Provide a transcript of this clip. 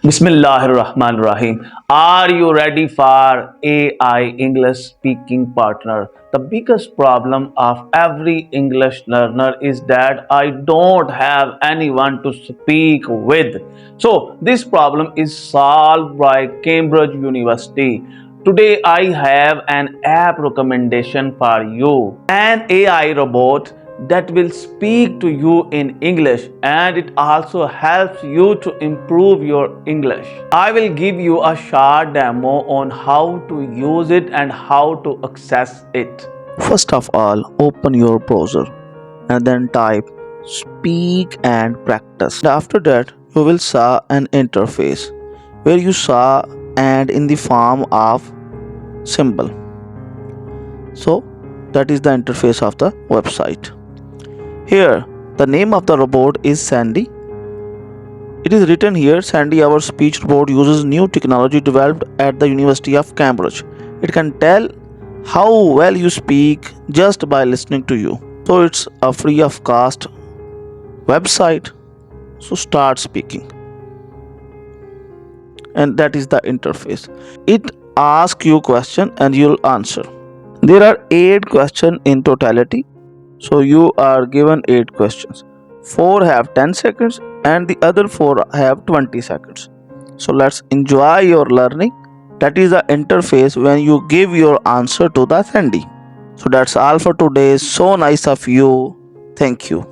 Bismillah ar-Rahman ar-Rahim. Are you ready for AI English speaking partner? The biggest problem of every English learner is that I don't have anyone to speak with. So this problem is solved by Cambridge University. Today I have an app recommendation for you. An AI robot that will speak to you in English, and it also helps you to improve your English. I will give you a short demo on how to use it and how to access it. First of all, open your browser and then type speak and practice. After that, you will see an interface where you saw and in the form of symbol. So that is the interface of the website. Here, the name of the robot is Sandy. It is written here, Sandy, our speech robot, uses new technology developed at the University of Cambridge. It can tell how well you speak just by listening to you. So it's a free of cost website. So start speaking. And that is the interface. It asks you a question and you'll answer. There are 8 questions in totality. So you are given 8 questions. 4 have 10 seconds and the other 4 have 20 seconds. So let's enjoy your learning. That is the interface when you give your answer to the Sandy. So that's all for today. So nice of you. Thank you.